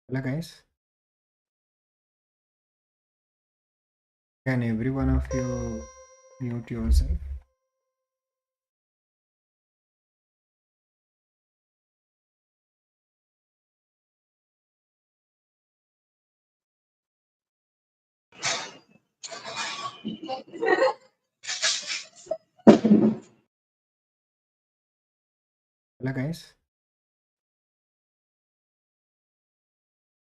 Hello guys, can every one of you mute yourself? Hello guys,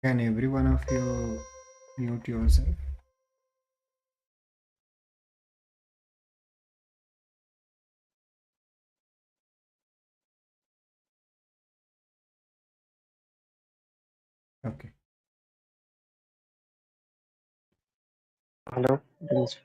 can every one of you mute yourself? Okay. Hello, Dennis.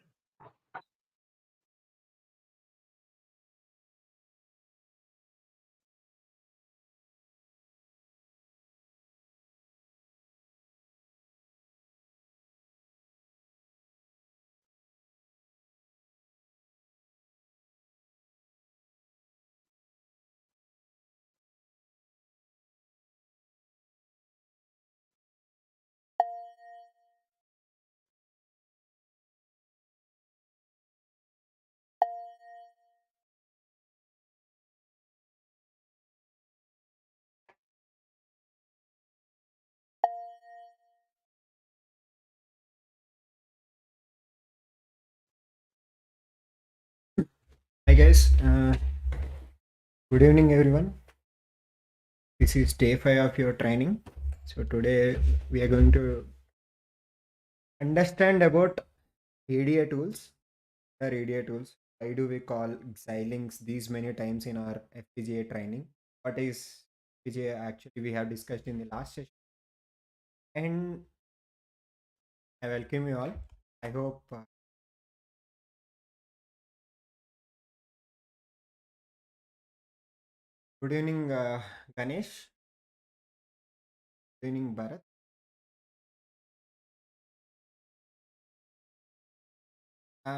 Hi guys, good evening everyone. This is day 5 of your training. So today we are going to understand about EDA tools. The EDA tools. Why do we call Xilinx these many times in our FPGA training? What is FPGA actually we have discussed in the last session? And I welcome you all. I hope good evening, Ganesh. Good evening, Bharat.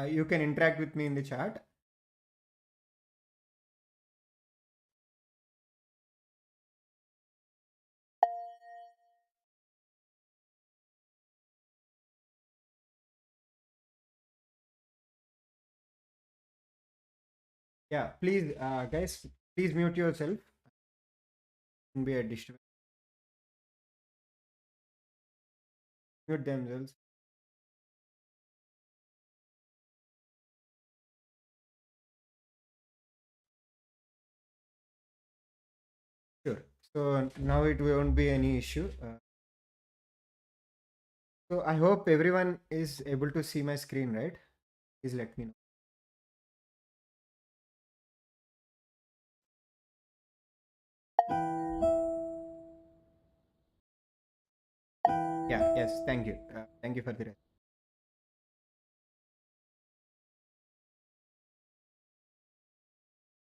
You can interact with me in the chat. Yeah, please, guys, please mute yourself. Can be a disturbance. Mute themselves. Sure. So now it won't be any issue. So I hope everyone is able to see my screen, right? Please let me know. Yeah. Yes. Thank you. Thank you for the rest.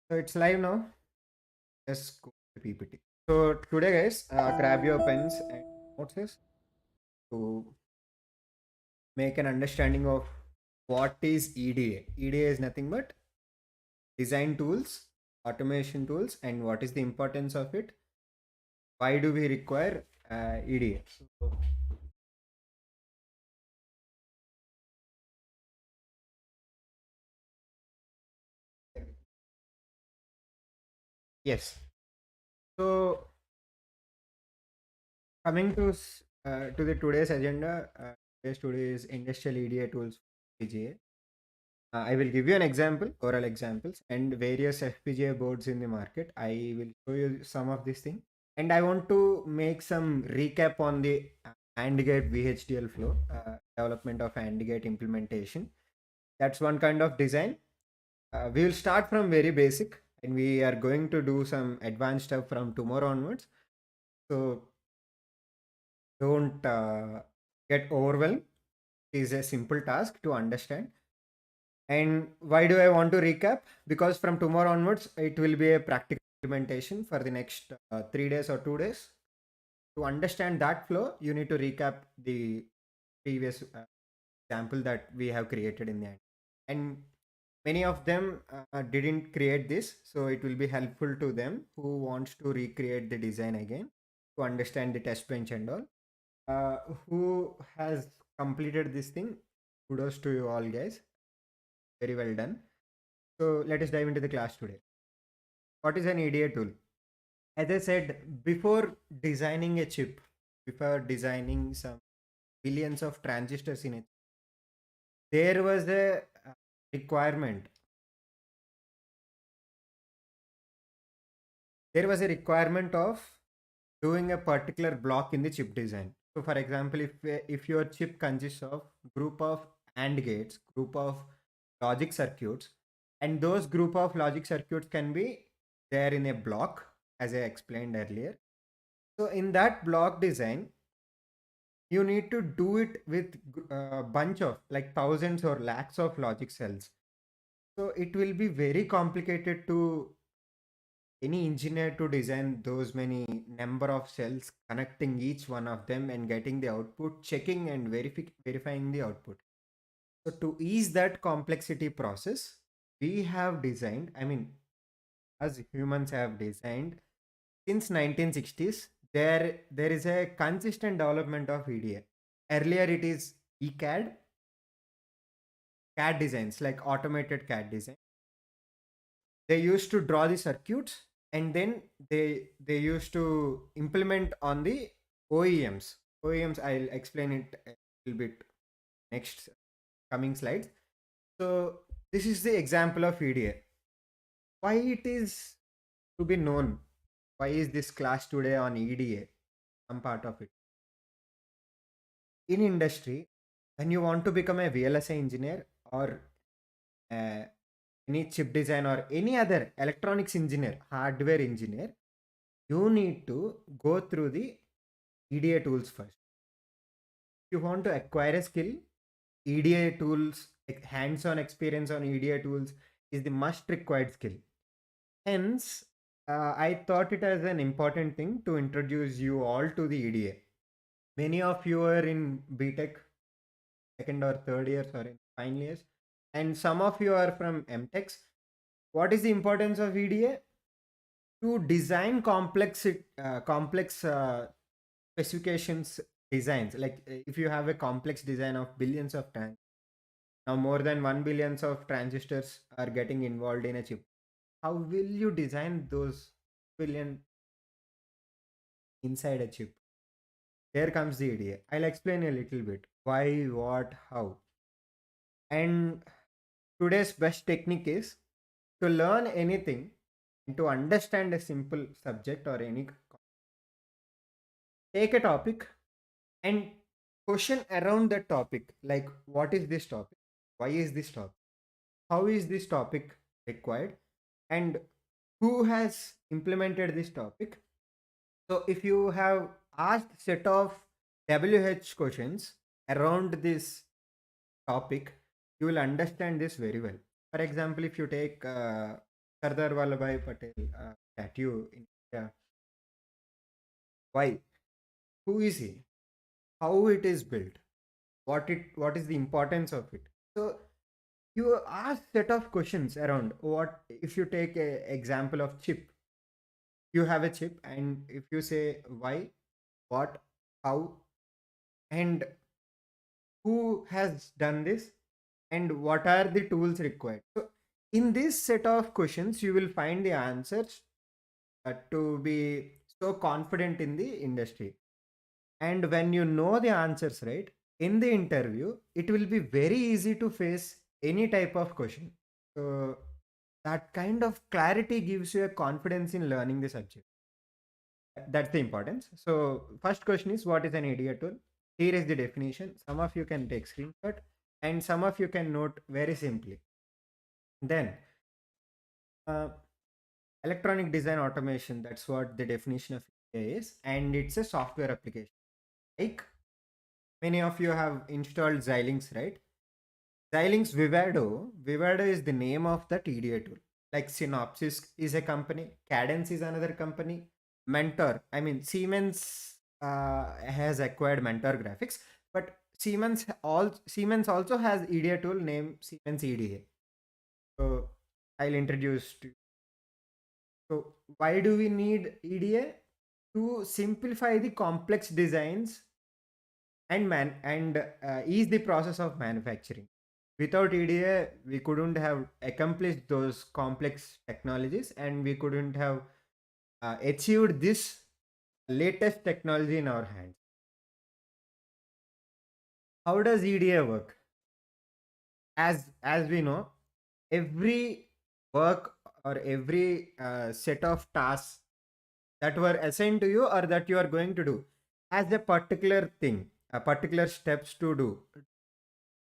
So it's live now. Let's go to PPT. So today, guys, grab your pens and notes to make an understanding of what is EDA. EDA is nothing but design tools, automation tools, and what is the importance of it. Why do we require EDA? So, yes. So coming to the today's agenda, today's industrial EDA tools FPGA. I will give you an example, oral examples, and various FPGA boards in the market. I will show you some of these things, and I want to make some recap on the AND gate VHDL flow, development of AND gate implementation. That's one kind of design. We will start from very basic, and we are going to do some advanced stuff from tomorrow onwards. So don't get overwhelmed. It is a simple task to understand. And why do I want to recap? Because from tomorrow onwards, it will be a practical implementation for the next 3 days or 2 days. To understand that flow, you need to recap the previous example that we have created in the end. And Many of them didn't create this, so it will be helpful to them who wants to recreate the design again to understand the test bench and all. Uh, who has completed this thing? Kudos to you all, guys. Very well done. So let us dive into the class today. What is an EDA tool? As I said, before designing a chip, before designing some billions of transistors in it, there was a requirement. There was a requirement of doing a particular block in the chip design. So, for example, if your chip consists of group of AND gates, group of logic circuits, and those group of logic circuits can be there in a block, as I explained earlier. So, in that block design, you need to do it with a bunch of like thousands or lakhs of logic cells. So it will be very complicated to any engineer to design those many number of cells, connecting each one of them and getting the output, checking and verifying the output. So to ease that complexity process, we have designed, I mean, as humans have designed since 1960s, there is a consistent development of EDA. Earlier it is ECAD, CAD designs, like automated CAD design. They used to draw the circuits, and then they used to implement on the OEMs. OEMs, I'll explain it a little bit next coming slides. So this is the example of EDA. Why it is to be known? Why is this class today on EDA? Some part of it. In industry, when you want to become a VLSI engineer or uh, any chip design or any other electronics engineer, hardware engineer, you need to go through the EDA tools first. If you want to acquire a skill, EDA tools, like hands-on experience on EDA tools is the must required skill. Hence, I thought it as an important thing to introduce you all to the EDA. Many of you are in BTech, second or third years or in final years, and some of you are from MTechs. What is the importance of EDA? To design complex specifications designs. Like if you have a complex design of billions of now more than 1 billions of transistors are getting involved in a chip. How will you design those billion inside a chip? Here comes the idea. I'll explain a little bit why, what, how. And today's best technique is to learn anything and to understand a simple subject or any, take a topic and question around that topic, like what is this topic, why is this topic, how is this topic required, and who has implemented this topic. So if you have asked set of WH questions around this topic, you will understand this very well. For example, if you take Sardar Vallabhbhai Patel statue in India, why, who is he, how it is built, what is the importance of it. So you ask set of questions around what. If you take a example of chip, you have a chip, and if you say why, what, how, and who has done this, and what are the tools required. So in this set of questions you will find the answers to be so confident in the industry. And when you know the answers, right, in the interview it will be very easy to face any type of question. So that kind of clarity gives you a confidence in learning the subject. That's the importance. So first question is, what is an EDA tool? Here is the definition. Some of you can take screenshot and some of you can note very simply. Then uh, electronic design automation, that's what the definition of EDA is, and it's a software application. Like many of you have installed Xilinx, right? Xilinx Vivado. Vivado is the name of that EDA tool. Like Synopsys is a company, Cadence is another company, Mentor. I mean, Siemens has acquired Mentor Graphics, but Siemens also has EDA tool named Siemens EDA. So I'll introduce to you. So why do we need EDA? To simplify the complex designs and ease the process of manufacturing. Without EDA, we couldn't have accomplished those complex technologies, and we couldn't have achieved this latest technology in our hands. How does EDA work? As we know, every work or every set of tasks that were assigned to you or that you are going to do has a particular thing, a particular steps to do.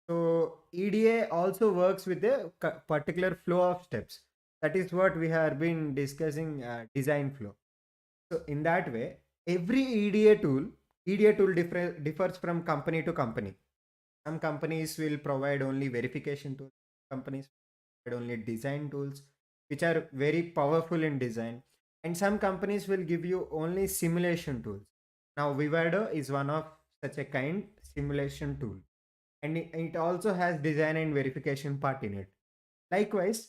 So EDA also works with a particular flow of steps. That is what we have been discussing, design flow. So in that way, every EDA tool differs from company to company. Some companies will provide only verification tools. Companies provide only design tools, which are very powerful in design. And some companies will give you only simulation tools. Now, Vivado is one of such a kind simulation tool, and it also has design and verification part in it. Likewise,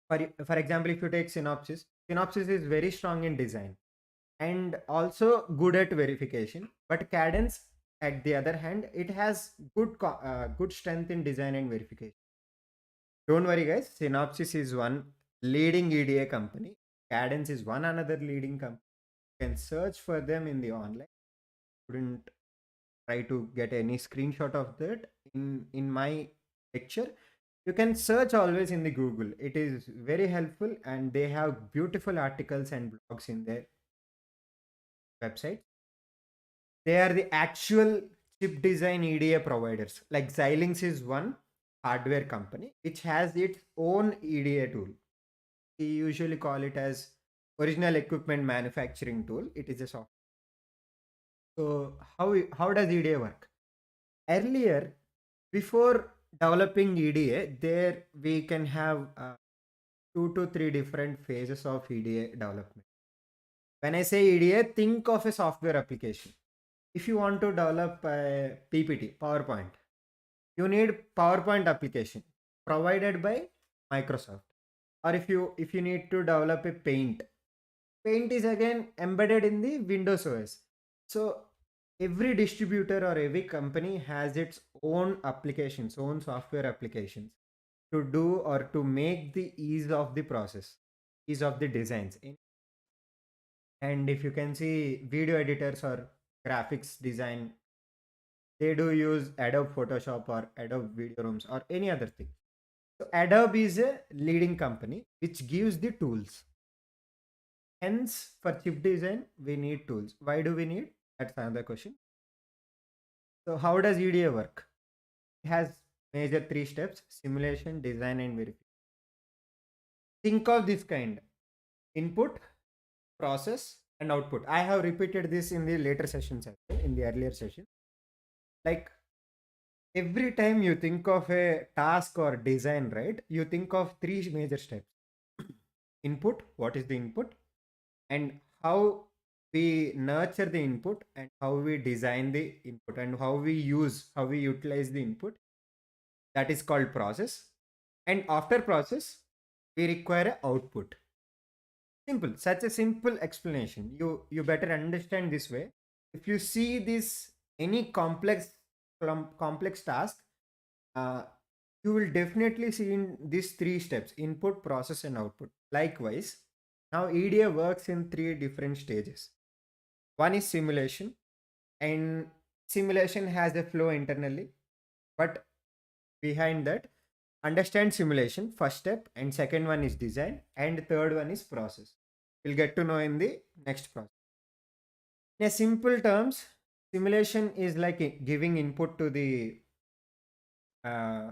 for example, if you take Synopsys is very strong in design and also good at verification, but Cadence, at the other hand, it has good strength in design and verification. Don't worry, guys. Synopsys is one leading EDA company. Cadence is one another leading company. You can search for them in the online. Couldn't try to get any screenshot of that in my lecture. You can search always in the Google. It is very helpful, and they have beautiful articles and blogs in their website. They are the actual chip design EDA providers. Like Xilinx is one hardware company which has its own EDA tool. We usually call it as original equipment manufacturing tool. It is a software. So how does EDA work? Earlier, before developing EDA, there we can have two to three different phases of EDA development. When I say EDA, think of a software application. If you want to develop a PPT, PowerPoint, you need PowerPoint application provided by Microsoft. Or if you need to develop a Paint is again embedded in the Windows OS. So every distributor or every company has its own applications, own software applications to do or to make the ease of the process, ease of the designs. And if you can see video editors or graphics design, they do use Adobe Photoshop or Adobe Video Rooms or any other thing. So Adobe is a leading company which gives the tools. Hence, for chip design, we need tools. Why do we need? That's another question. So how does EDA work? It has major three steps: simulation, design, and verification. Think of this kind: input, process, and output. I have repeated this in the later sessions as well, in the earlier session. Like every time you think of a task or design, right? You think of three major steps: input, what is the input, and how we nurture the input, and how we design the input, and how we utilize the input. That is called process. And after process, we require a output. Simple, such a simple explanation. You better understand this way. If you see this any complex task, uh, you will definitely see in these three steps: input, process, and output. Likewise, now EDA works in three different stages. One is simulation, and simulation has a flow internally, but behind that, understand simulation first step, and second one is design, and third one is process. We'll get to know in the next process. In a simple terms, simulation is like giving input to the uh,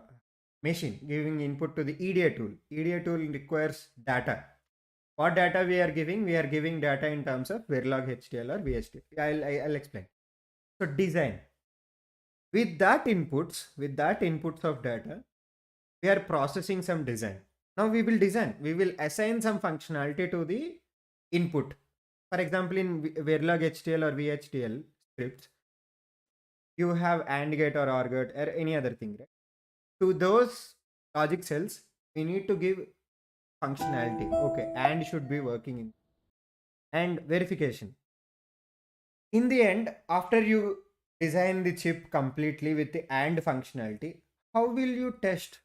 machine, giving input to the EDA tool. EDA tool requires data. What data we are giving? We are giving data in terms of Verilog HDL or VHDL. I'll explain. So design. With that inputs of data, we are processing some design. Now we will design. We will assign some functionality to the input. For example, in Verilog HDL or VHDL scripts, you have AND gate or OR gate or any other thing, right? To those logic cells, We need to give functionality. Okay, and should be working in and verification. In the end, after you design the chip completely with the and functionality, how will you test?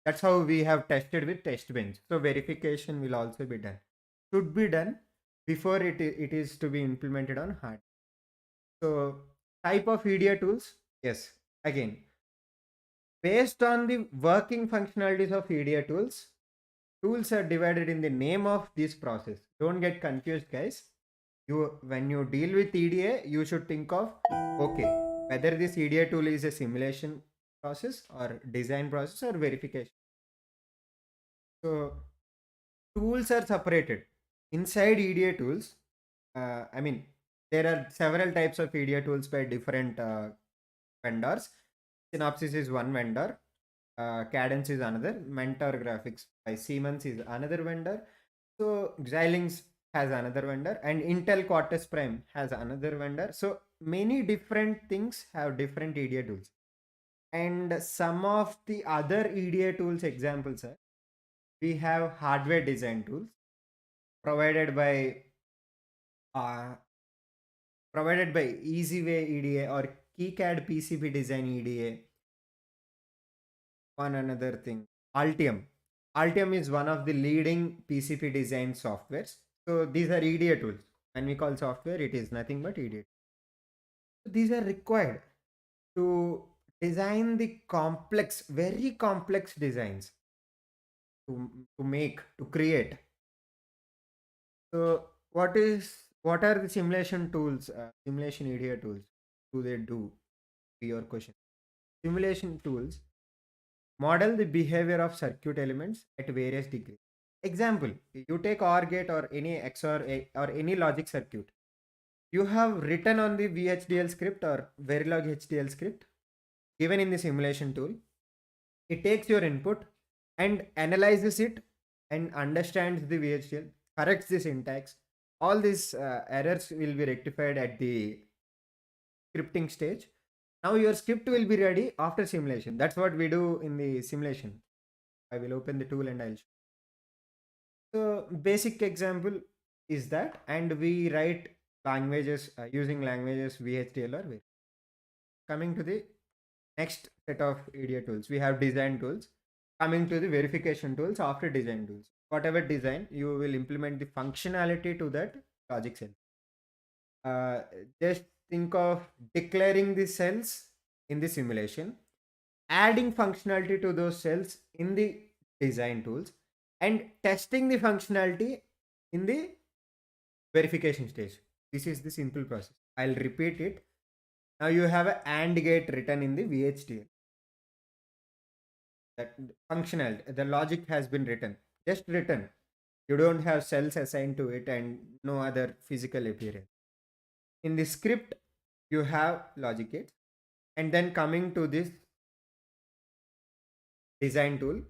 That's how we have tested with test bench. So verification will also be done. Should be done before it is to be implemented on hardware. So type of EDA tools, yes. Again, based on the working functionalities of EDA tools, tools are divided in the name of this process. Don't get confused, guys. You when you deal with EDA, you should think of, okay, whether this EDA tool is a simulation process or design process or verification. So tools are separated inside EDA tools. I mean, there are several types of EDA tools by different vendors. Synopsys is one vendor. Cadence is another. Mentor Graphics by Siemens is another vendor. So Xilinx has another vendor, and Intel Quartus Prime has another vendor. So many different things have different EDA tools. And some of the other EDA tools examples are, we have hardware design tools provided by uh, EasyWay EDA or KiCad PCB Design EDA. One another thing, Altium. Altium is one of the leading PCB design softwares. So these are EDA tools. When we call software, it is nothing but EDA. So these are required to design the complex, very complex designs to make, to create. So what are the simulation tools, simulation EDA tools? Do they do? To your question. Simulation tools model the behavior of circuit elements at various degrees. Example, you take OR gate or any or any logic circuit. You have written on the VHDL script or Verilog HDL script given in the simulation tool. It takes your input and analyzes it and understands the VHDL, corrects the syntax. All these errors will be rectified at the scripting stage. Now your script will be ready after simulation. That's what we do in the simulation. I will open the tool and I'll show. So basic example is that, and we write languages using languages VHDL or VHDL. Coming to the next set of EDA tools, we have design tools. Coming to the verification tools after design tools. Whatever design, you will implement the functionality to that logic cell. Just think of declaring the cells in the simulation, adding functionality to those cells in the design tools, and testing the functionality in the verification stage. This is the simple process. I'll repeat it. Now you have a AND gate written in the VHDL. That functionality, the logic has been written, just written. You don't have cells assigned to it and no other physical appearance. In the script, you have logic gates, and then coming to this design tool,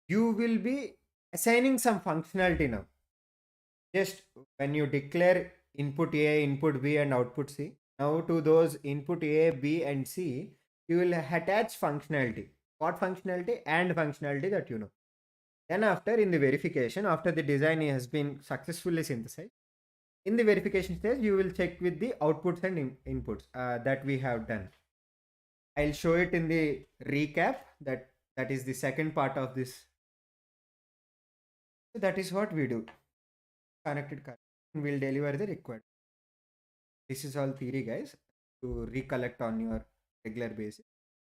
you will be assigning some functionality now. Just when you declare input A, input B, and output C, now to those input A, B, and C, you will attach functionality. What functionality? And functionality that you know. Then after, in the verification, after the design has been successfully synthesized, in the verification stage, you will check with the outputs and inputs that we have done. I'll show it in the recap. That is the second part of this. So that is what we do. Connected car will deliver the required. This is all theory, guys, to recollect on your regular basis.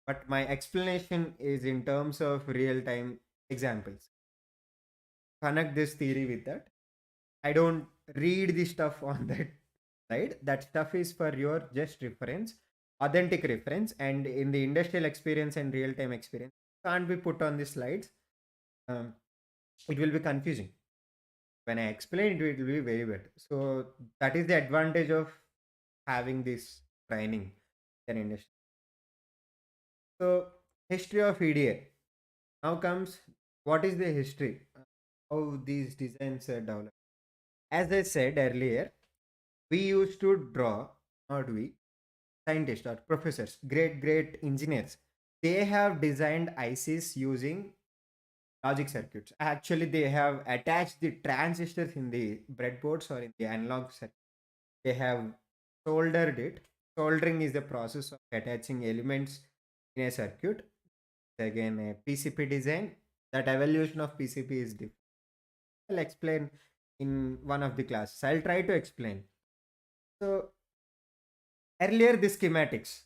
But my explanation is in terms of real-time examples. Connect this theory with that. I don't read the stuff on that slide. That stuff is for your just reference, authentic reference, and in the industrial experience and real-time experience can't be put on the slides. It will be confusing. When I explain it, it will be very bad. So that is the advantage of having this training in industry. So history of EDA. Now comes, what is the history? How these designs are developed. As I said earlier, we used to draw, not we, scientists or professors, great engineers. They have designed ICs using logic circuits. Actually, they have attached the transistors in the breadboards or in the analog circuit. They have soldered it. Soldering is the process of attaching elements in a circuit. Again, a PCP design. That evolution of PCP is different. I'll explain in one of the classes. I'll try to explain. So earlier, the schematics.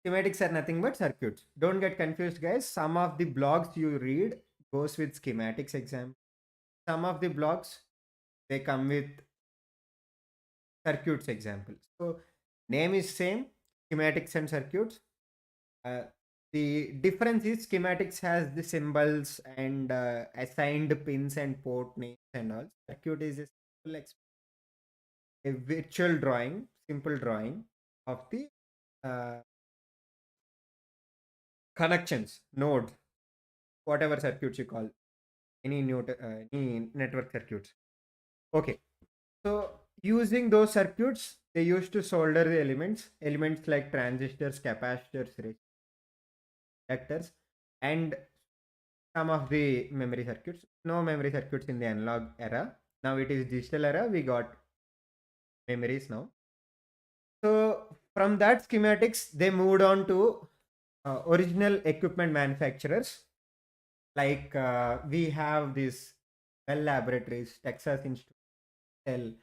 Schematics are nothing but circuits. Don't get confused, guys. Some of the blogs you read goes with schematics exam. Some of the blogs they come with circuits example. So name is same, schematics and circuits. Uh, the difference is schematics has the symbols and assigned pins and port names and all. Circuit is a a virtual drawing, simple drawing of the uh, connections, nodes, whatever circuits you call, any network circuits. Okay, so using those circuits, they used to solder the elements like transistors, capacitors, reactors, and some of the memory circuits. No memory circuits in the analog era. Now it is digital era. We got memories now. So from that schematics, they moved on to original equipment manufacturers. Like we have these Bell Laboratories, Texas Institute,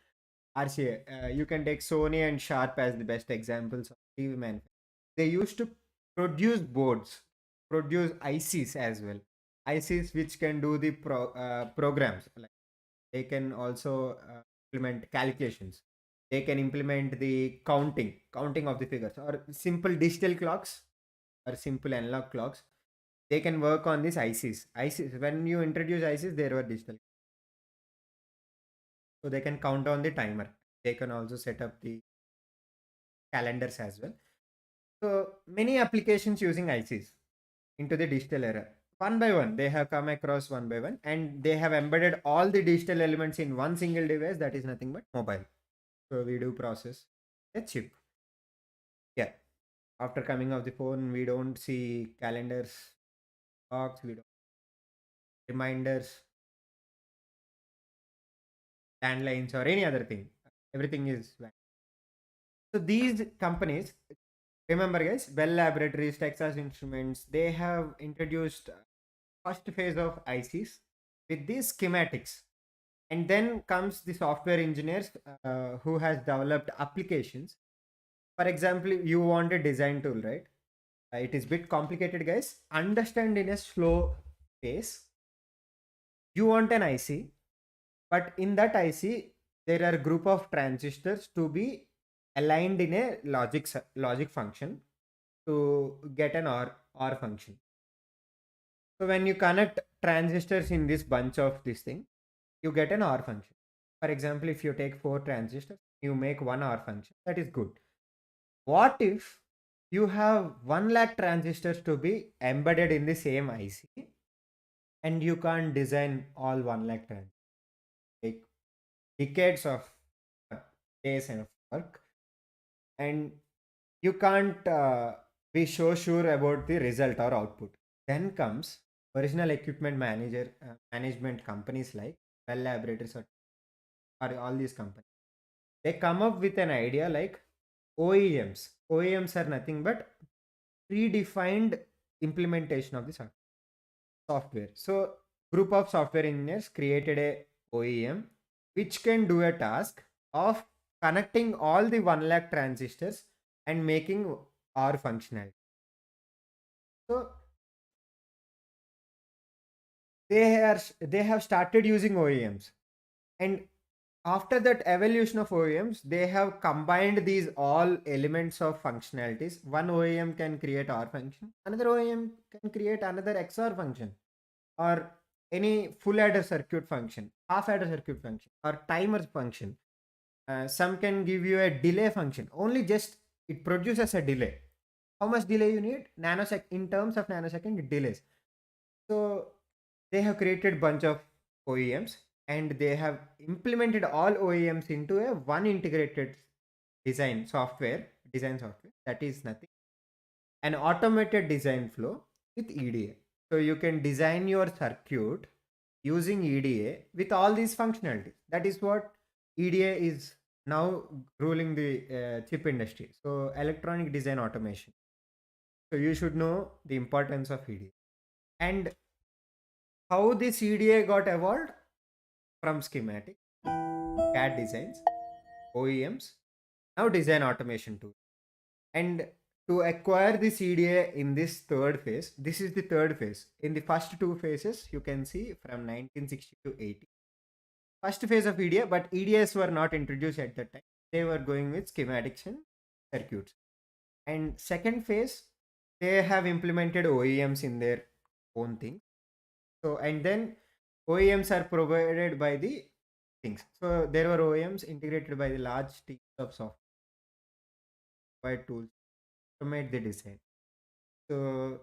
RCA. You can take Sony and Sharp as the best examples of TV manufacturers. They used to produce boards, produce ICs as well. ICs which can do the programs. Like they can also implement calculations. They can implement the counting of the figures, or simple digital clocks or simple analog clocks. They can work on these ICs. ICs. When you introduce ICs, there were digital, so they can count on the timer. They can also set up the calendars as well. So many applications using ICs into the digital era. One by one, they have come across one by one, and they have embedded all the digital elements in one single device that is nothing but mobile. So we do process a chip. Yeah. After coming of the phone, we don't see calendars, clocks, we don't reminders, landlines, or any other thing. Everything is so these companies, remember guys, Bell Laboratories, Texas Instruments, they have introduced first phase of ICs with these schematics. And then comes the software engineers who has developed applications. For example, you want a design tool, right? It is bit complicated, guys. Understand in a slow pace. You want an IC, but in that IC, there are a group of transistors to be aligned in a logic function to get an or function. So when you connect transistors in this bunch of this thing, you get an or function. For example, if you take 4 transistors, you make one or function. That is good. What if you have 1 lakh transistors to be embedded in the same IC, and you can't design all 1 lakh transistors? Take decades of days and of work, and you can't be so sure about the result or output. Then comes original equipment management companies like Bell Laboratories or all these companies. They come up with an idea like OEMs. OEMs are nothing but predefined implementation of the software. So group of software engineers created a OEM which can do a task of connecting all the 1 lakh transistors and making our functionality. So they have started using OEMs, and after that evolution of OEMs, they have combined these all elements of functionalities. One OEM can create OR function, another OEM can create another XOR function, or any full adder circuit function, half adder circuit function, or timer function. Some can give you a delay function. Only just it produces a delay. How much delay you need? Nanosecond. In terms of nanosecond, it delays. So they have created bunch of OEMs, and they have implemented all OEMs into a one integrated design software that is nothing, an automated design flow with EDA. So you can design your circuit using EDA with all these functionalities. That is what EDA is now ruling the chip industry. So electronic design automation. So you should know the importance of EDA and how this EDA got evolved from schematic, CAD designs, OEMs, now design automation too. And to acquire this EDA in this third phase, this is the third phase. In the first two phases, you can see from 1960 to 80. First phase of EDA, but EDAs were not introduced at that time. They were going with schematics and circuits. And second phase, they have implemented OEMs in their own thing. So, and then OEMs are provided by the things. So there were OEMs integrated by the large teams of software tools to automate the design. So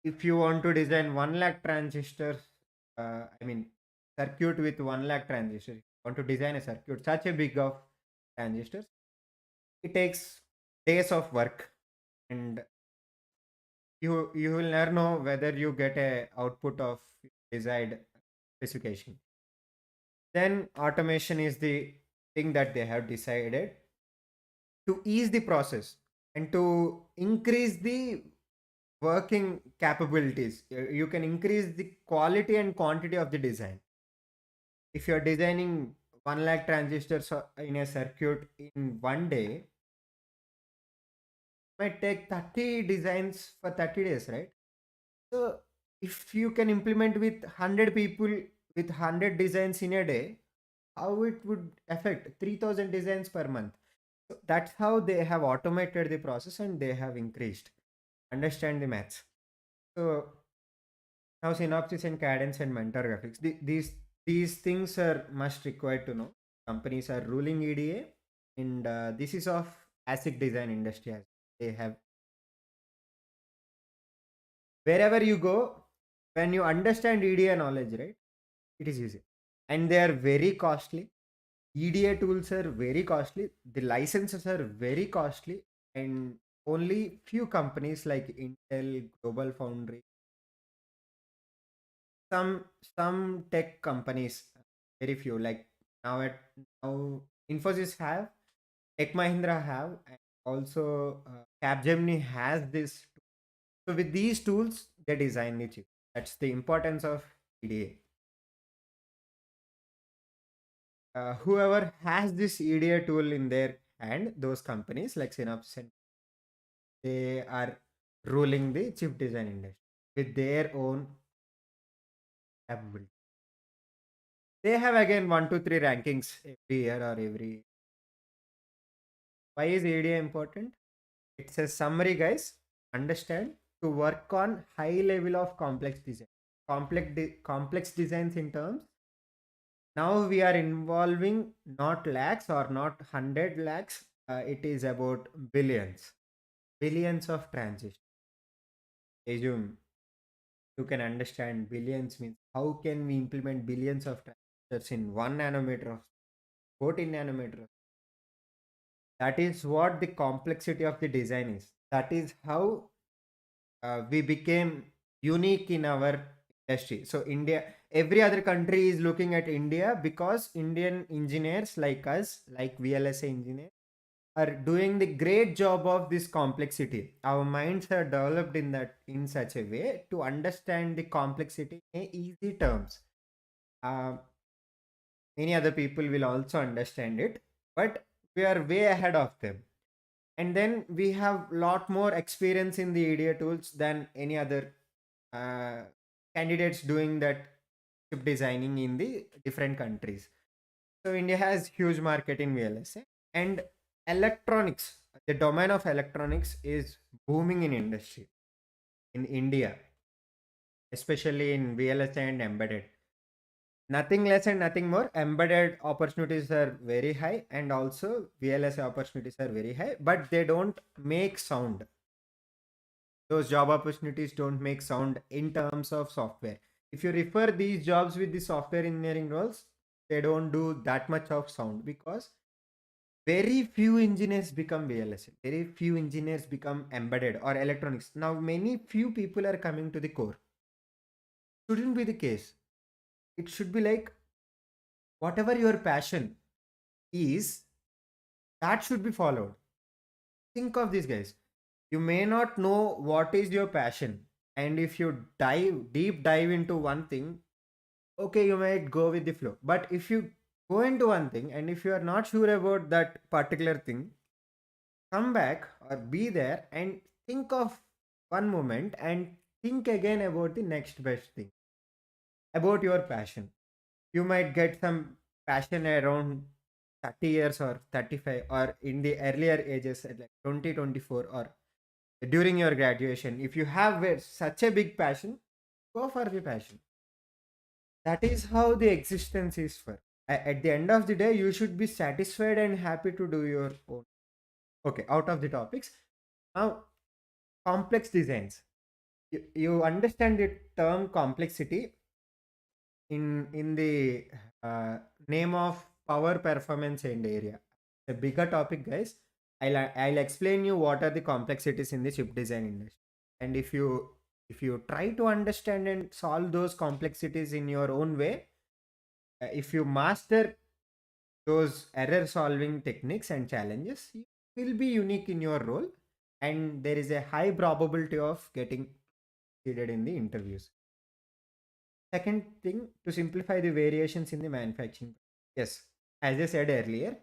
if you want to design 1 lakh transistors, I mean circuit with 1 lakh transistors, want to design a circuit such a big of transistors, it takes days of work, and you will never know whether you get a output of desired specification. Then automation is the thing that they have decided to ease the process and to increase the working capabilities. You can increase the quality and quantity of the design. If you're designing 1 lakh transistors in a circuit in one day, it might take 30 designs for 30 days, right? So if you can implement with 100 people with 100 designs in a day, how it would affect 3000 designs per month. So that's how they have automated the process and they have increased. Understand the maths. So now synopsis and cadence and mentor graphics. These things are must required to know. Companies are ruling EDA, and this is of ASIC design industry. As they have wherever you go, when you understand EDA knowledge, right? It is easy, and they are very costly. EDA tools are very costly. The licenses are very costly, and only few companies like Intel, Global Foundry, some tech companies, very few. Like now, Infosys have, Tech Mahindra have, and also Capgemini has this. So with these tools, they design the chip. That's the importance of EDA. Whoever has this EDA tool in their hand, those companies like Synopsys, they are ruling the chip design industry with their own capability. They have again 1, 2, 3 rankings every year or every. Why is EDA important? It's a summary, guys. Understand, to work on high level of complex design. Complex designs in terms. Now we are involving not lakhs or not 100 lakhs. It is about billions. Billions of transistors. Assume you can understand billions means how can we implement billions of transistors in 1 nanometer of 14 nanometer. That is what the complexity of the design is. That is how we became unique in our industry. So India, every other country is looking at India because Indian engineers like us, like VLSA engineers, are doing the great job of this complexity. Our minds are developed in such a way to understand the complexity in easy terms. Uh, Many other people will also understand it, but we are way ahead of them. And then we have lot more experience in the EDA tools than any other uh, candidates doing that chip designing in the different countries. So India has huge market in VLSA, and electronics. The domain of electronics is booming in industry in India, especially in VLSA and embedded. Nothing less and nothing more. Embedded opportunities are very high, and also VLSA opportunities are very high, but they don't make sound. Those job opportunities don't make sound in terms of software. If you refer these jobs with the software engineering roles, they don't do that much of sound because very few engineers become VLSA. Very few engineers become embedded or electronics. Now, many few people are coming to the core. Shouldn't be the case. it should be like whatever your passion is, that should be followed. Think of these guys. You may not know what is your passion, and if you deep dive into one thing, okay, you might go with the flow. But if you go into one thing and if you are not sure about that particular thing, come back or be there and think of one moment and think again about the next best thing, about your passion. You might get some passion around 30 years or 35, or in the earlier ages at like 20, 24, or during your graduation. If you have such a big passion, go for the passion. That is how the existence is for. At the end of the day, you should be satisfied and happy to do your own. Okay, out of the topics. Now, complex designs. You understand the term complexity in the uh, name of power, performance, and area. A bigger topic, guys. I'll explain you what are the complexities in the chip design industry. And if you try to understand and solve those complexities in your own way, if you master those error solving techniques and challenges, you will be unique in your role, and there is a high probability of getting succeeded in the interviews. Second thing, to simplify the variations in the manufacturing. Yes, as I said earlier,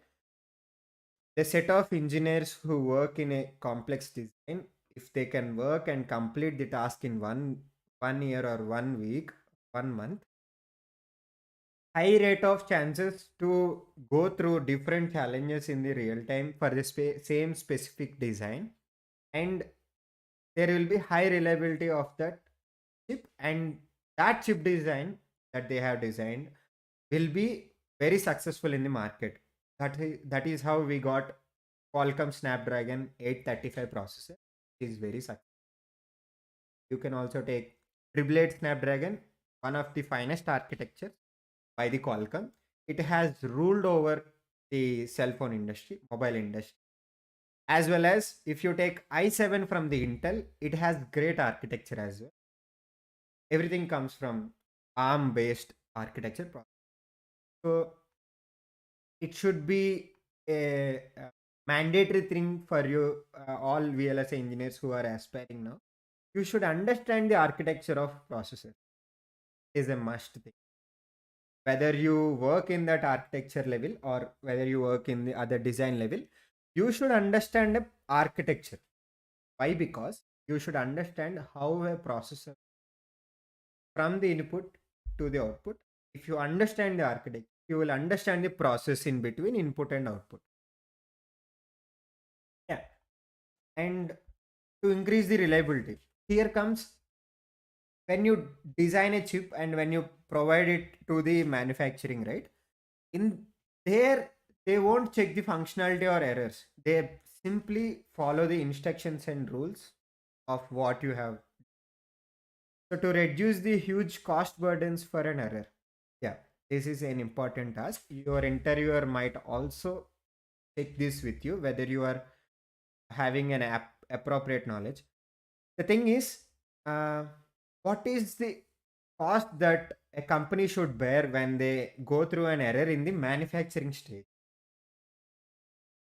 the set of engineers who work in a complex design, if they can work and complete the task in one year or 1 week, 1 month, high rate of chances to go through different challenges in the real time for the same specific design, and there will be high reliability of that chip, and that chip design that they have designed will be very successful in the market. That is how we got Qualcomm Snapdragon 835 processor. It is very successful. You can also take Triple 8 Snapdragon, one of the finest architectures by the Qualcomm. It has ruled over the cell phone industry, mobile industry. As well as if you take i7 from the Intel, it has great architecture as well. Everything comes from ARM based architecture. So it should be a mandatory thing for you, all VLSI engineers who are aspiring now. You should understand the architecture of processor. Is a must thing. Whether you work in that architecture level or whether you work in the other design level, you should understand the architecture. Why? Because you should understand how a processor from the input to the output. If you understand the architecture, you will understand the process in between input and output. Yeah. And to increase the reliability, here comes when you design a chip and when you provide it to the manufacturing, right? In there, they won't check the functionality or errors. They simply follow the instructions and rules of what you have. So to reduce the huge cost burdens for an error, yeah, this is an important task. Your interviewer might also check this with you whether you are having an appropriate knowledge. The thing is, uh, what is the cost that a company should bear when they go through an error in the manufacturing stage?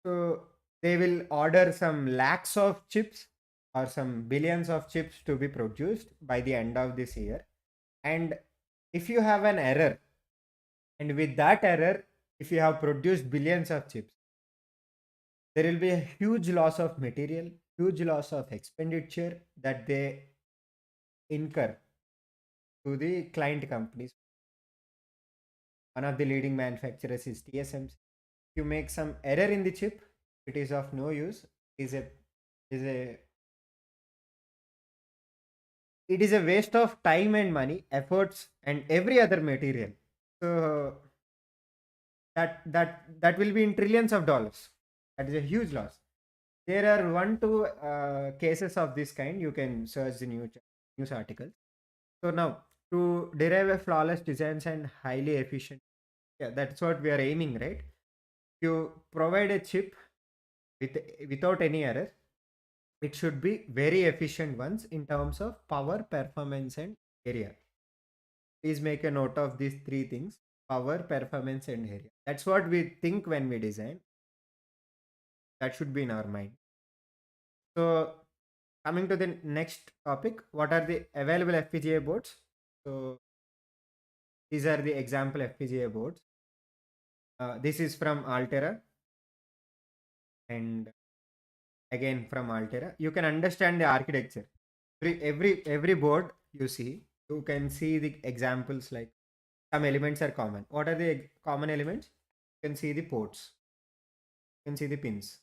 So they will order some lakhs of chips or some billions of chips to be produced by the end of this year. And if you have an error, and with that error, if you have produced billions of chips, there will be a huge loss of material, huge loss of expenditure that they incur to the client companies. One of the leading manufacturers is TSMC. If you make some error in the chip, it is of no use. Is a it is a waste of time and money, efforts, and every other material. So that will be in trillions of dollars. That is a huge loss. There are one two cases of this kind. You can search the news articles. So now, to derive a flawless designs and highly efficient, yeah, that's what we are aiming, right? You provide a chip without any error. It should be very efficient ones in terms of power, performance, and area. Please make a note of these three things: power, performance, and area. That's what we think when we design. That should be in our mind. So, coming to the next topic, what are the available FPGA boards? So, these are the example FPGA boards. This is from Altera, and again from Altera. You can understand the architecture. Every board you see, you can see the examples, like some elements are common. What are the common elements? You can see the ports, you can see the pins,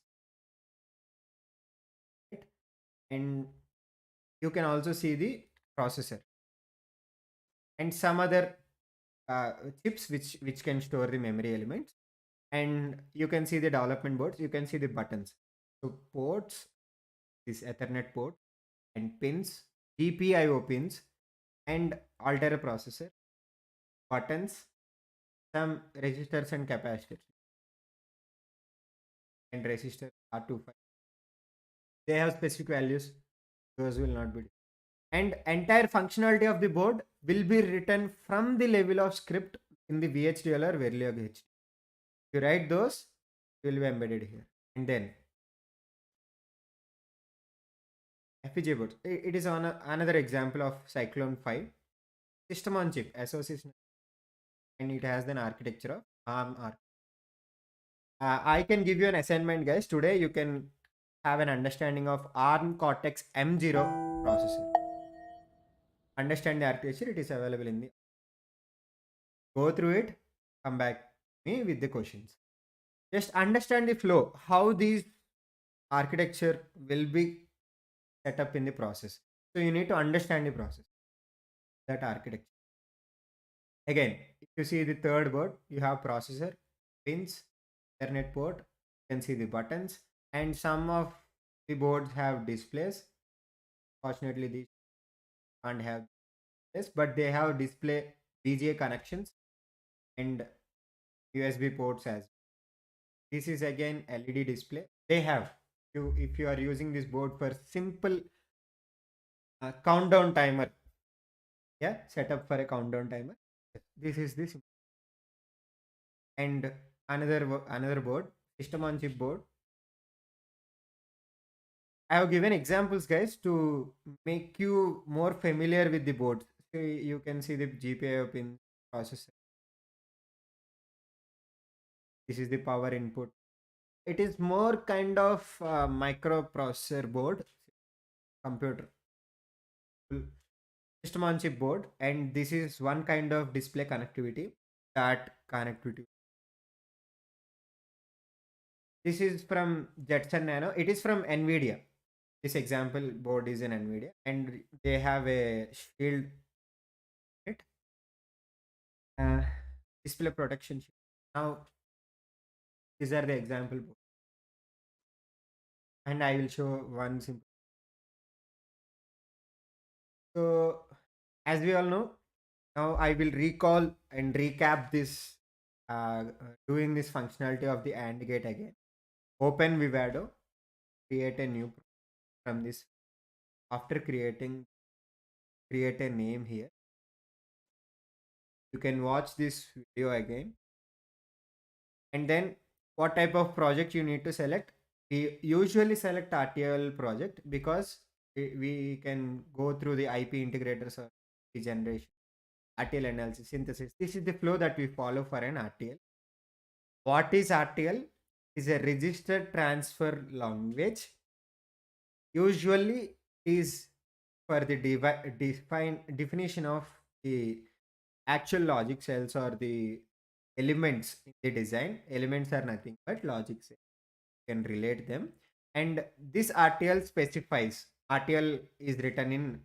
right? And you can also see the processor and some other uh, chips which can store the memory elements. And you can see the development boards, you can see the buttons. So ports, this Ethernet port, and pins, GPIO pins, and Altera processor, buttons, some resistors and capacitors, and resistor R25. They have specific values, those will not be. And entire functionality of the board will be written from the level of script in the VHDL or Verilog HD. You write those, it will be embedded here. And then FPGA board. It is on another example of Cyclone 5 system on chip association, and it has an architecture of ARM. I can give you an assignment, guys. Today you can have an understanding of ARM Cortex M0 processor. Understand the architecture. It is available in the. Go through it. Come back to me with the questions. Just understand the flow. How these architecture will be set up in the process. So you need to understand the process, that architecture. Again, if you see the third board, you have processor, pins, Ethernet port. You can see the buttons, and some of the boards have displays. Fortunately, these can't have this, but they have display VGA connections and USB ports as well. This is again LED display. They have, if you are using this board for simple countdown timer, yeah, set up for a countdown timer. This is this. And another board, system on chip board. I have given examples, guys, to make you more familiar with the board. So you can see the GPIO pin, processor. This is the power input. It is more kind of microprocessor board, computer system on chip board, and this is one kind of display connectivity. That connectivity. This is from Jetson Nano. It is from NVIDIA. This example board is in NVIDIA, and they have a shield. It uh, display protection shield. Now these are the example board, and I will show one simple. So as we all know, now I will recall and recap this, doing this functionality of the AND gate again. Open Vivado, create a new from this. After creating, create a name here. You can watch this video again. And then what type of project you need to select? We usually select RTL project because we can go through the IP integrators or the generation, RTL analysis, synthesis. This is the flow that we follow for an RTL. What is RTL? Is a register transfer language. Usually is for the definition of the actual logic cells or the elements in the design. Elements are nothing but logic cells. You can relate them. And this RTL specifies, RTL is written in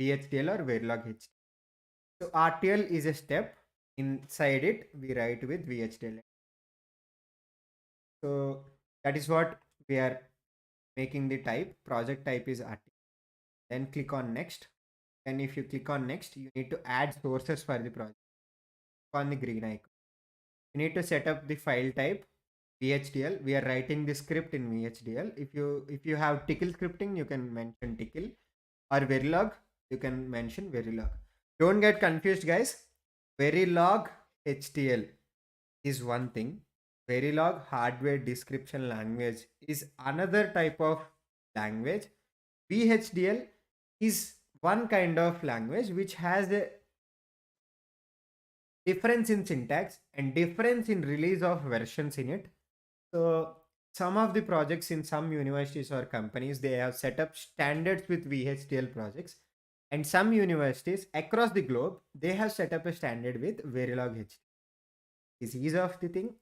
VHDL or Verilog HD. So RTL is a step. Inside it, we write with VHDL. So that is what we are making the type. Project type is RTL. Then click on next. And if you click on next, you need to add sources for the project. Click on the green icon. You need to set up the file type VHDL. We are writing the script in VHDL. If you have Tickle scripting, you can mention Tickle, or Verilog, you can mention Verilog. Don't get confused, guys. Verilog HTL is one thing. Verilog hardware description language is another type of language. VHDL is one kind of language which has a difference in syntax and difference in release of versions in it. So some of the projects in some universities or companies, they have set up standards with VHDL projects, and some universities across the globe, they have set up a standard with Verilog HDL. Is ease of the thing.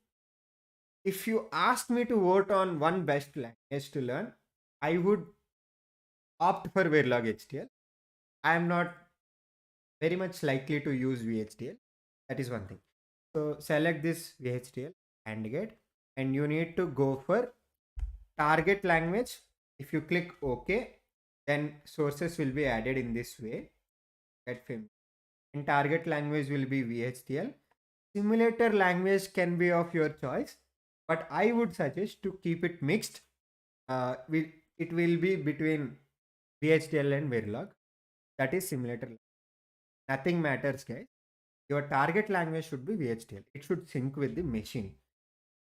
If you ask me to vote on one best language to learn, I would opt for Verilog HDL. I am not very much likely to use VHDL. That is one thing. So select this VHDL and get, and you need to go for target language. If you click OK, then sources will be added in this way. Get film. And target language will be VHDL. Simulator language can be of your choice, but I would suggest to keep it mixed. It will be between VHDL and Verilog. That is simulator. Nothing matters, guys. Your target language should be VHDL. It should sync with the machine.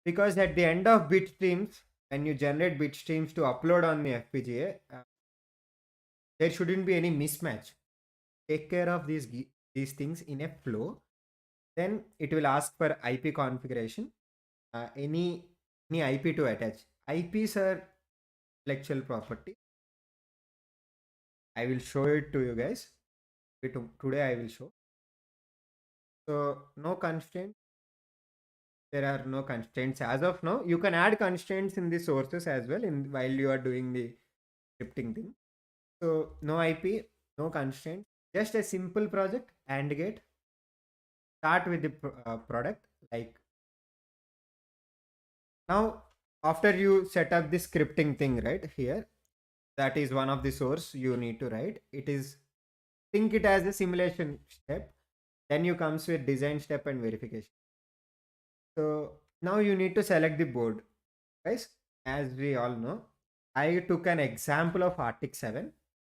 Because at the end of bit streams, when you generate bit streams to upload on the FPGA, there shouldn't be any mismatch. Take care of these things in a flow. Then it will ask for IP configuration. Any IP to attach. IPs are intellectual property. I will show it to you guys. Today I will show. So no constraints. There are no constraints as of now. You can add constraints in the sources as well while you are doing the scripting thing. So no IP, no constraints, just a simple project and get start with the product. Like now, after you set up the scripting thing right here, that is one of the source you need to write. It is think it as a simulation step. Then you comes with design step and verification. So now you need to select the board, guys. As we all know, I took an example of Arctic 7.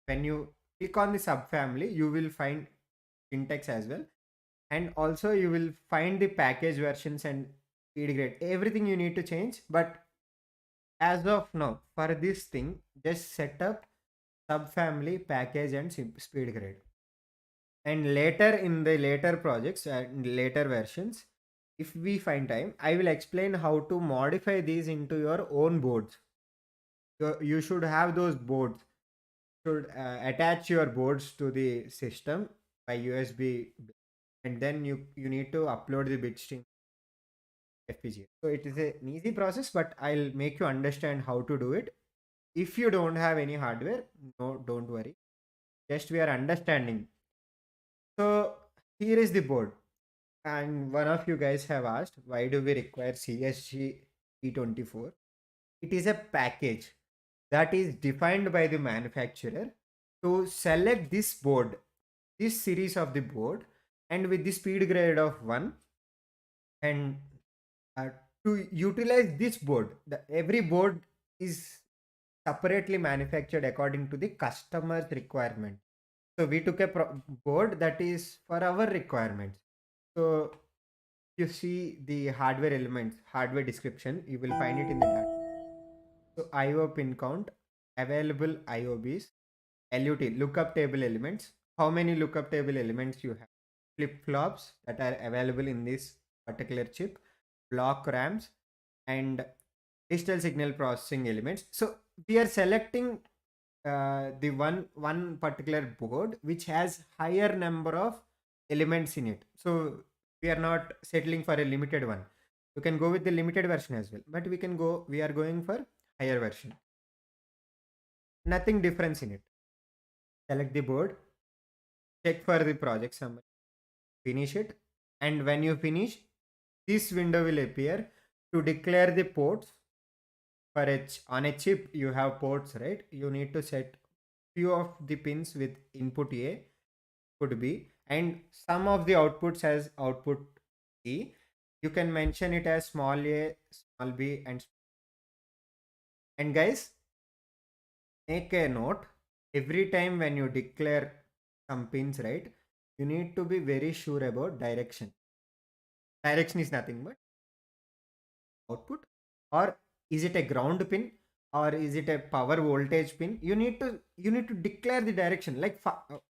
When you click on the subfamily, you will find Intex as well. And also you will find the package versions and speed grade. Everything you need to change. But as of now, for this thing, just set up subfamily, package and speed grade. And later in the later projects and later versions, if we find time, I will explain how to modify these into your own boards. You should have those boards. Should attach your boards to the system by USB, and then you need to upload the bitstream FPGA. So it is an easy process, but I'll make you understand how to do it. If you don't have any hardware, no, don't worry. Just we are understanding. So here is the board. And one of you guys have asked, why do we require CSG P24? It is a package that is defined by the manufacturer to select this board, this series of the board, and with the speed grade of 1, and uh, to utilize this board, every board is separately manufactured according to the customer's requirement. So we took a board that is for our requirements. So you see the hardware elements, hardware description, you will find it in the data. So IO pin count, available IOBs, LUT, lookup table elements, how many lookup table elements you have, flip flops that are available in this particular chip, block RAMs, and digital signal processing elements. So we are selecting the one particular board which has higher number of elements in it. So we are not settling for a limited one. You can go with the limited version as well, but we are going for higher version. Nothing difference in it. Select the board, check for the project summary, finish it, and when you finish, this window will appear to declare the ports. For on a chip you have ports, right? You need to set few of the pins with input A, could be, and some of the outputs as output E. You can mention it as small a, small b, and guys, make a note every time when you declare some pins, right? you need to be very sure about direction. Direction is nothing but output, or is it a ground pin, or is it a power voltage pin. You need to declare the direction, like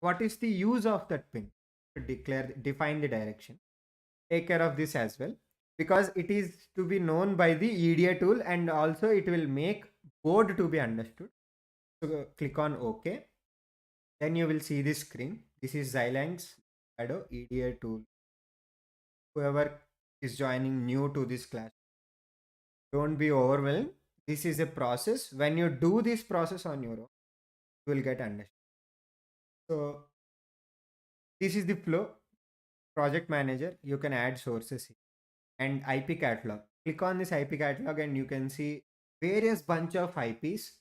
what is the use of that pin. Define the direction. Take care of this as well, because it is to be known by the EDA tool, and also it will make board to be understood. So click on OK. Then you will see this screen. This is Xilinx Shadow EDA tool. Whoever is joining new to this class, don't be overwhelmed. This is a process. When you do this process on your own, you will get understood. So this is the flow. Project manager, you can add sources here, and IP catalog. Click on this IP catalog and you can see various bunch of IPs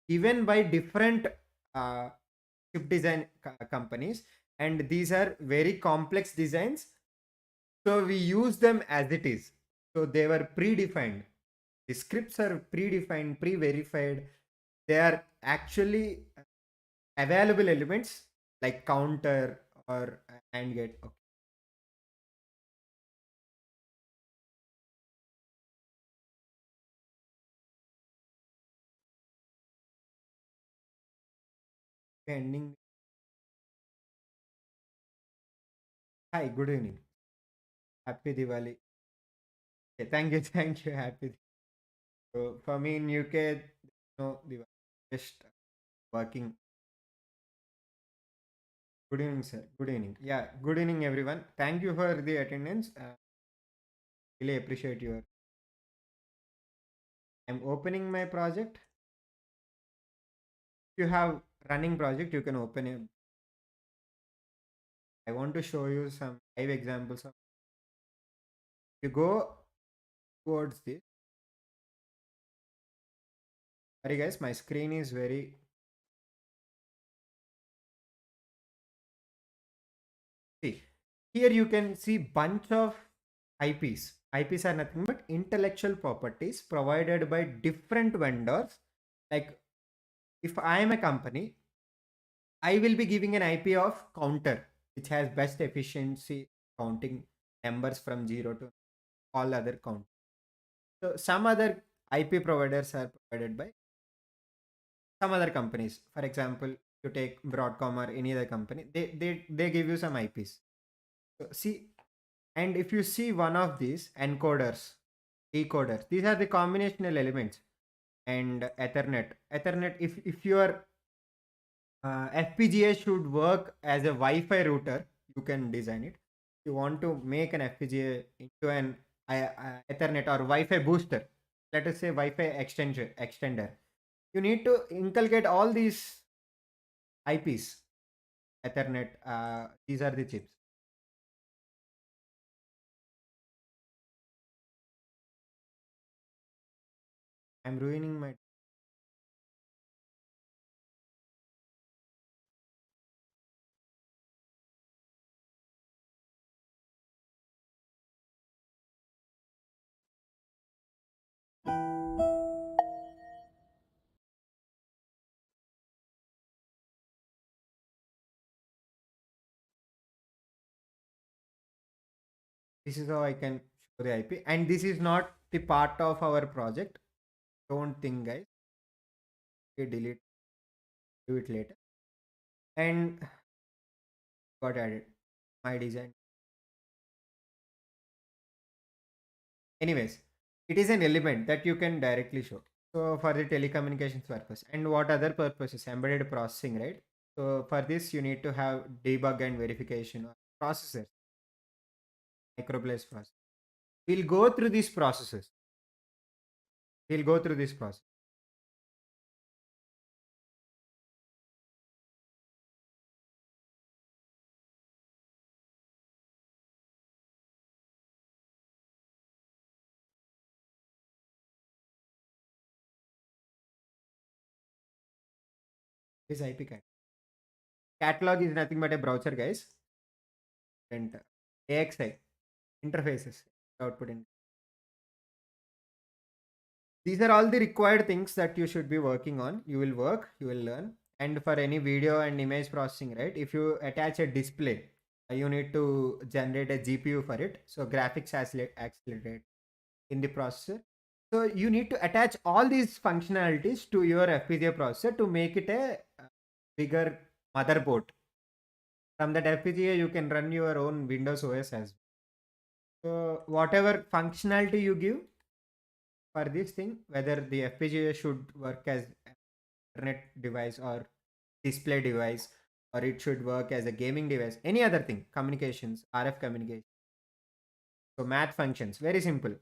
given by different uh, chip design companies, and these are very complex designs. So we use them as it is. So they were predefined. The scripts are predefined, pre-verified. They are actually available elements like counter or AND gate. Okay. Ending. Hi, good evening. Happy Diwali. Okay, thank you, thank you. Happy. So for me in UK, no Diwali, just working. Good evening, sir. Good evening. Yeah, good evening, everyone. Thank you for the attendance. Really appreciate your. I'm opening my project. If you have running project, you can open it. I want to show you some live examples of. You go towards this. Sorry, guys, my screen is very. See, here you can see bunch of IPs. IPs are nothing but intellectual properties provided by different vendors. Like if I am a company, I will be giving an IP of counter, which has best efficiency counting numbers from 0 to all other count. So some other IP providers are provided by some other companies. For example, you take Broadcom or any other company, they give you some IPs. So see, and if you see one of these encoders, decoders, these are the combinational elements, and Ethernet. If your FPGA should work as a Wi-Fi router, you can design it. If you want to make an FPGA into an Ethernet or Wi-Fi booster, let us say Wi-Fi extender, you need to inculcate all these IPs. Ethernet. These are the chips. I'm ruining my. This is how I can show the IP, and this is not the part of our project. Don't think, guys. Okay, delete. Do it later. And got added. My design. Anyways, it is an element that you can directly show. So for the telecommunications purpose, and what other purposes? Embedded processing, right? So for this, you need to have debug and verification or processors, microplace process. We'll go through these processes. We'll go through this process. This IP catalog is nothing but a browser, guys. And AXI interfaces, output in. These are all the required things that you should be working on. You will work, you will learn. And for any video and image processing, right? If you attach a display, You need to generate a GPU for it. So graphics accelerate in the processor. So you need to attach all these functionalities to your FPGA processor to make it a bigger motherboard. From that FPGA, you can run your own Windows OS as well. So whatever functionality you give for this thing, whether the FPGA should work as internet device or display device, or it should work as a gaming device, any other thing, communications, RF communication. So math functions, very simple.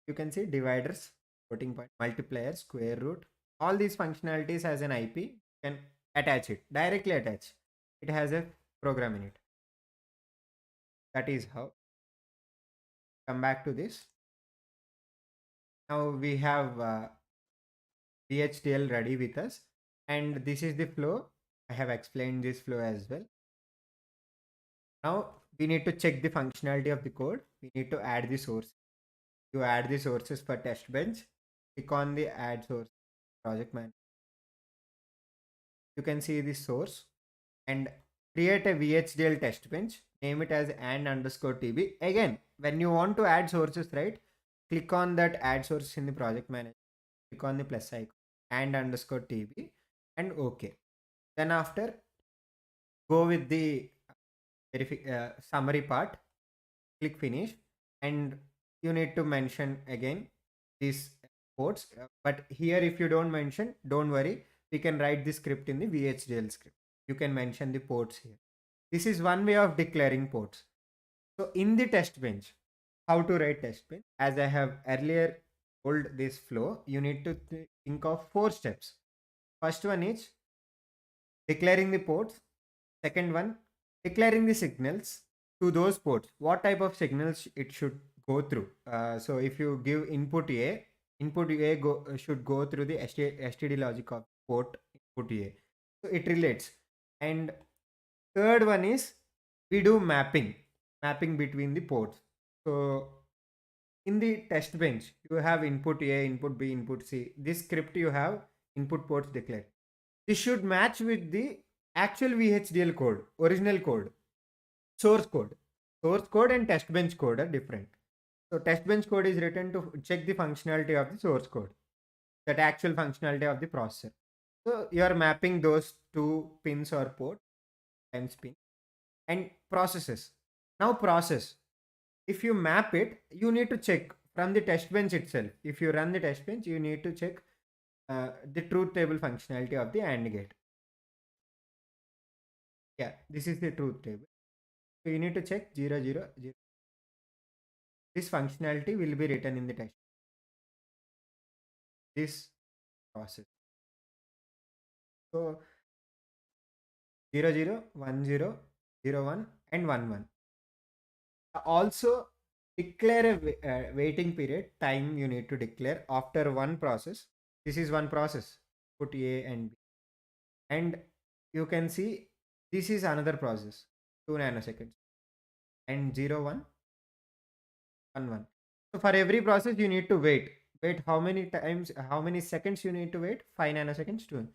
You can see dividers, floating point, multiplier, square root, all these functionalities as an IP, you can attach it, directly attach. It has a program in it. That is how. Come back to this. Now we have VHDL ready with us, and this is the flow. I have explained this flow as well. Now we need to check the functionality of the code. We need to add the source. You add the sources for test bench. Click on the add source project man. You can see the source and create a VHDL test bench. Name it as and underscore TB. Again, when you want to add sources, right? Click on that add source in the project manager. Click on the plus icon and underscore TB and OK. Then after, go with the summary part, click finish, and you need to mention again these ports. But here, if you don't mention, don't worry, we can write the script in the VHDL script. You can mention the ports here. This is one way of declaring ports. So in the test bench, how to write test bench? As I have earlier told this flow, you need to think of 4 steps. First one is declaring the ports. Second one, declaring the signals to those ports. What type of signals it should go through. So if you give input A should go through the STD logic of port input A. So it relates. And third one is we do mapping between the ports. So in the test bench, you have input A, input B, input C. This script you have input ports declared. This should match with the actual VHDL code, original code, source code. Source code and test bench code are different. So test bench code is written to check the functionality of the source code, that actual functionality of the processor. So you are mapping those two pins or port times pin and processes. Now process. If you map it, you need to check from the test bench itself. If you run the test bench, you need to check the truth table functionality of the AND gate. Yeah, this is the truth table. So you need to check 0, 0, 0. This functionality will be written in the test. This process. So 0, 0, 1, 0, 0, 1 and 1, 1. Also declare a waiting period time you need to declare after one process. This is one process. Put A and B. And you can see this is another process. 2 nanoseconds. And 0, 1, 1, 1. So for every process you need to wait. Wait how many times, how many seconds you need to wait? 5 nanoseconds to.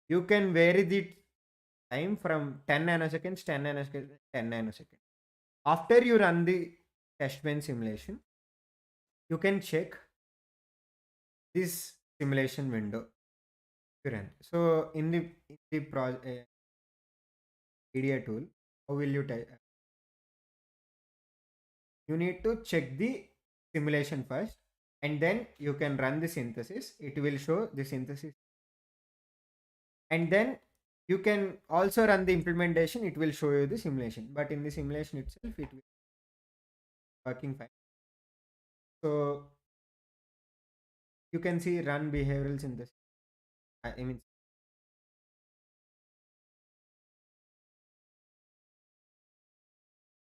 You can vary the time from 10 nanoseconds, 10 nanoseconds, 10 nanoseconds. After you run the test bench simulation, you can check this simulation window to run. So in the media tool, how will you you need to check the simulation first, and then you can run the synthesis. It will show the synthesis, and then you can also run the implementation. It will show you the simulation, but in the simulation itself it will be working fine. So you can see run behavioral synthesis. I mean,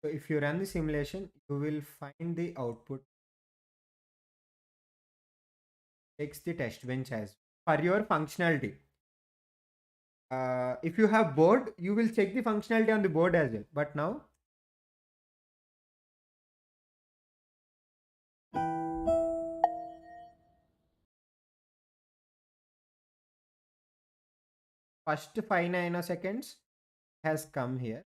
so if you run the simulation, you will find the output takes the test bench as for your functionality. If you have board, you will check the functionality on the board as well. But now first 5 nanoseconds has come here.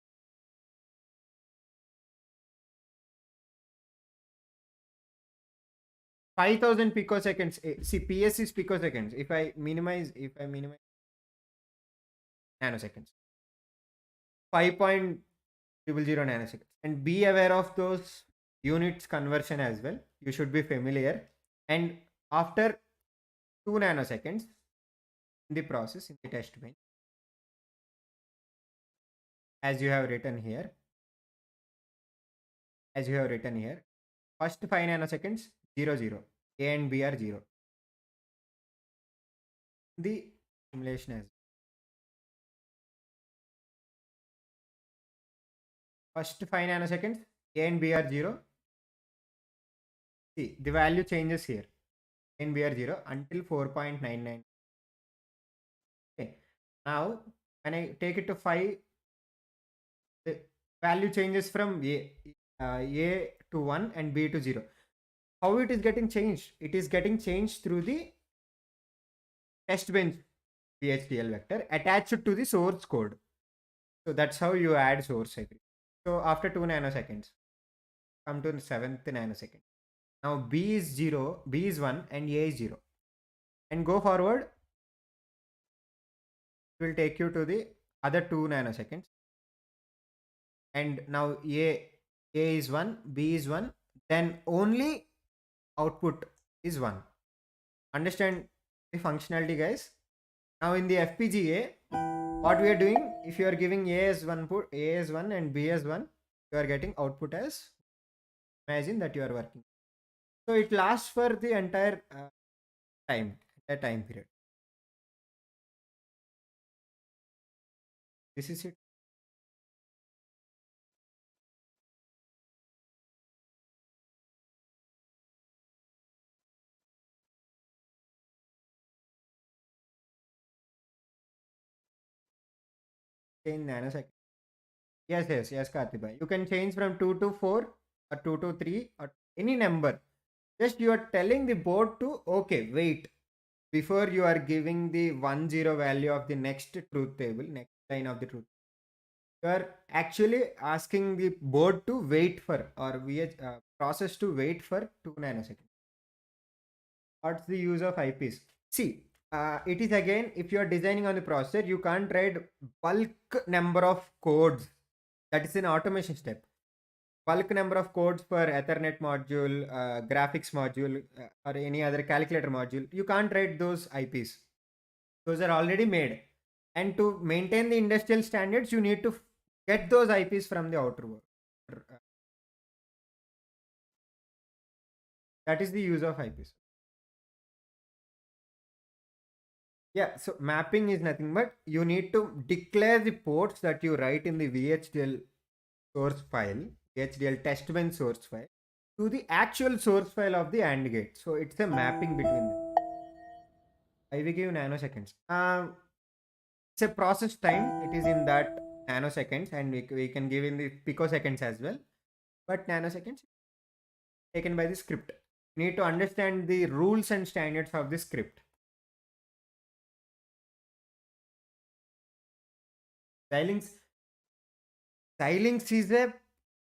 5000 picoseconds. See, PS is picoseconds. If I minimize nanoseconds, 5.000 nanoseconds. And be aware of those units conversion as well. You should be familiar. And after 2 nanoseconds in the process, in the test bench, as you have written here, first 5 nanoseconds, 0, 0. A and B are 0. The simulation as first 5 nanoseconds, A and B are 0. See, the value changes here. A and B are 0 until 4.99. Okay. Now, when I take it to 5, the value changes from A to 1 and B to 0. How it is getting changed? It is getting changed through the test bench VHDL vector attached to the source code. So that's how you add source agree. So after 2 nanoseconds, come to the 7th nanosecond. Now B is 0, B is 1 and A is 0. And go forward, it will take you to the other 2 nanoseconds. And now A is 1, B is 1, then only output is 1. Understand the functionality, guys? Now in the FPGA, what we are doing, if you are giving A as 1 and B as 1, you are getting output as, imagine that you are working. So it lasts for the entire time period. This is it. Change nanosecond. Yes, Kartibhai. You can change from 2 to 4 or 2 to 3 or any number. Just you are telling the board to, okay, wait. Before you are giving the 1 0 value of the next truth table, next line of the truth, you are actually asking the board to wait for, or process to wait for 2 nanoseconds. What's the use of IPs? See, it is again, if you are designing on the processor, you can't write bulk number of codes. That is an automation step. Bulk number of codes for Ethernet module, graphics module, or any other calculator module. You can't write those IPs. Those are already made. And to maintain the industrial standards, you need to get those IPs from the outer world. That is the use of IPs. Yeah, so mapping is nothing but you need to declare the ports that you write in the VHDL source file, VHDL testbench source file, to the actual source file of the AND gate. So it's a mapping between them. I will give nanoseconds. It's a process time. It is in that nanoseconds, and we can give in the picoseconds as well. But nanoseconds taken by the script. You need to understand the rules and standards of the script. Xilinx is a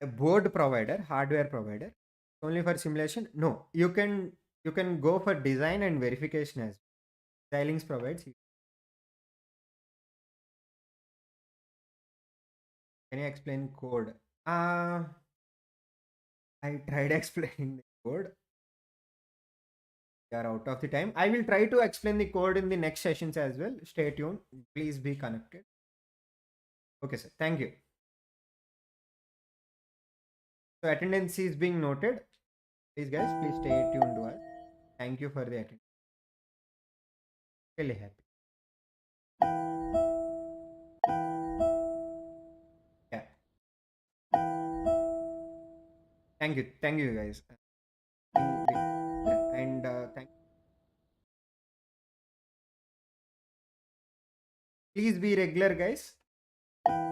board provider, hardware provider. Only for simulation? No. You can go for design and verification as well. Xilinx provides. Can you explain code? I tried explaining the code. We are out of the time. I will try to explain the code in the next sessions as well. Stay tuned. Please be connected. Okay, sir. Thank you. So attendance is being noted. Please, guys, please stay tuned to us. Thank you for the attendance. Really happy. Yeah. Thank you, guys. And please be regular, guys.